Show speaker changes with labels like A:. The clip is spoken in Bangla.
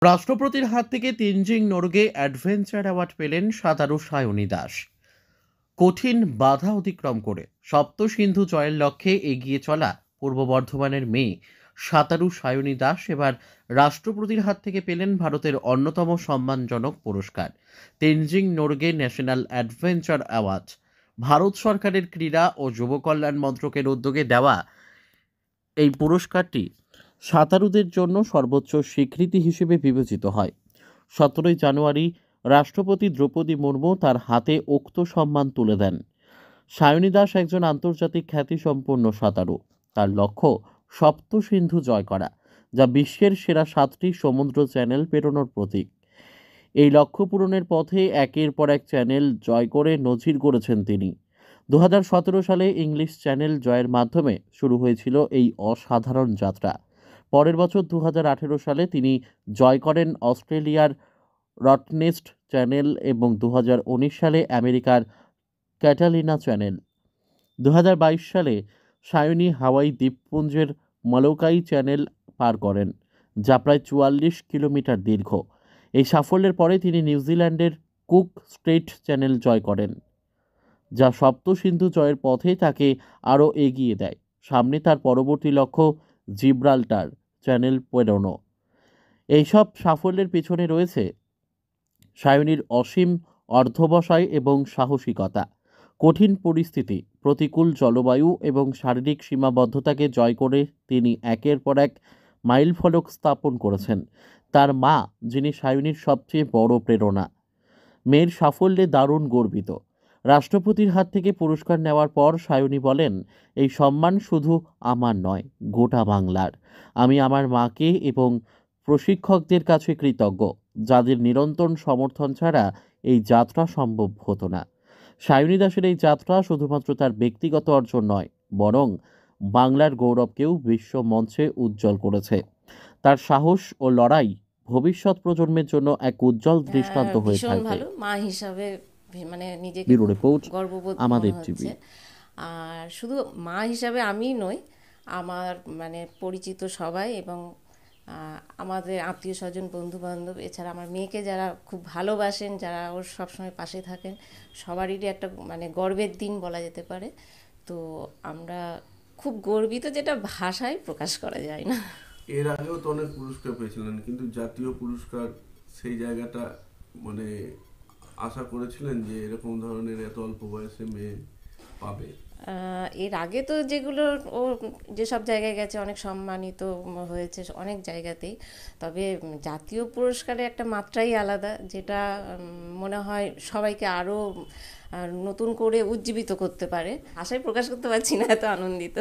A: রাষ্ট্রপতির হাত থেকে তেনজিং নোরগে অ্যাডভেঞ্চার অ্যাওয়ার্ড পেলেন সাঁতারু সায়নী দাস। কঠিন বাধা অতিক্রম করে সপ্তসিন্ধু জয়ের লক্ষ্যে এগিয়ে চলা পূর্ব বর্ধমানের মেয়ে সাঁতারু সায়নী দাস এবার রাষ্ট্রপতির হাত থেকে পেলেন ভারতের অন্যতম সম্মানজনক পুরস্কার Tenzing Norgay national adventure award. Bharat সরকারের ক্রীড়া ও যুব কল্যাণ মন্ত্রকের উদ্যোগে দেওয়া এই পুরস্কারটি সাঁতারুদের জন্য সর্বোচ্চ স্বীকৃতি হিসেবে বিবেচিত হয়। 17 জানুয়ারি রাষ্ট্রপতি দ্রৌপদী মুর্মু তার হাতে উক্ত সম্মান তুলে দেন। সায়নী দাস একজন আন্তর্জাতিক খ্যাতিসম্পন্ন সাঁতারু। তার লক্ষ্য সপ্তসিন্ধু জয় করা, যা বিশ্বের সেরা 7টি সমুদ্র চ্যানেল পেরোনোর প্রতীক। এই লক্ষ্য পূরণের পথে একের পর এক চ্যানেল জয় করে নজির গড়েছেন তিনি। 2017 সালে ইংলিশ চ্যানেল জয়ের মাধ্যমে শুরু হয়েছিল এই অসাধারণ যাত্রা। পরের বছর 2018 সালে তিনি জয় করেন অস্ট্রেলিয়ার রটনেস্ট চ্যানেল এবং 2019 সালে আমেরিকার ক্যাটালিনা চ্যানেল। 2022 সালে সায়নী হাওয়াই দ্বীপপুঞ্জের মালোকাই চ্যানেল পার করেন, যা প্রায় 44 কিলোমিটার দীর্ঘ। এই সাফল্যের পরে তিনি নিউজিল্যান্ডের কুক স্ট্রেইট চ্যানেল জয় করেন, যা সপ্তসিন্ধু জয়ের পথে তাকে আরও এগিয়ে দেয়। সামনে তার পরবর্তী লক্ষ্য জিব্রাল্টার চ্যানেল পেরোনো। এইসব সাফল্যের পেছনে রয়েছে সায়নীর অসীম অর্ধবসায় এবং সাহসিকতা। কঠিন পরিস্থিতি, প্রতিকূল জলবায়ু এবং শারীরিক সীমাবদ্ধতাকে জয় করে তিনি একের পর এক মাইলফলক স্থাপন করেছেন। তার মা, যিনি সায়নীর সবচেয়ে বড় প্রেরণা, মেয়ের সাফল্যে দারুণ গর্বিত। রাষ্ট্রপতির হাত থেকে পুরস্কার নেওয়ার পর সায়নী বলেন, এই সম্মান শুধু আমার নয়, গোটা বাংলার। আমি আমার মাকে এবং প্রশিক্ষকদের কাছে কৃতজ্ঞ, যাদের নিরন্তর সমর্থন ছাড়া এই যাত্রা সম্ভব হতো না। সায়নী দাসের এই যাত্রা শুধুমাত্র তার ব্যক্তিগত অর্জন নয়, বরং বাংলার গৌরবকেও বিশ্ব মঞ্চে উজ্জ্বল করেছে। তার সাহস ও লড়াই ভবিষ্যৎ প্রজন্মের জন্য এক উজ্জ্বল দৃষ্টান্ত হয়ে
B: ভীষণ
A: থাকবে।
B: ভালো মা হিসাবে মানে নিজেকে
A: ব্যুরো
B: খুব
A: রিপোর্ট,
B: গর্ববোধ
A: আমাদের
B: মনে
A: টিভি।
B: হচ্ছে। আর শুধু মা হিসাবে আমি নই, আমার মানে পরিচিত সবাই এবং আমাদের আত্মীয় স্বজন বন্ধু বান্ধব, এছাড়া আমার মেয়েকে যারা খুব ভালোবাসেন, যারা ওর সবসময় পাশে থাকেন, সবারই একটা মানে গর্বের দিন বলা যেতে পারে। তো আমরা খুব গর্বিত, যেটা ভাষায় প্রকাশ করা যায় না।
C: এর আগেও তো অনেক পুরস্কার পেয়েছিলেন, কিন্তু জাতীয় পুরস্কার সেই জায়গাটা মানে আশা করেছিলেন যে এরকম ধরনের এত অল্প বয়সে মেয়ে পাবে?
B: এর আগে তো যেগুলো ও যেসব জায়গায় গেছে অনেক সম্মানিত হয়েছে অনেক জায়গাতেই। তবে জাতীয় পুরস্কারে একটা মাত্রাই আলাদা, যেটা মনে হয় সবাইকে আরও নতুন করে উজ্জীবিত করতে পারে। আশায় প্রকাশ করতে পারছি না, এত আনন্দিত।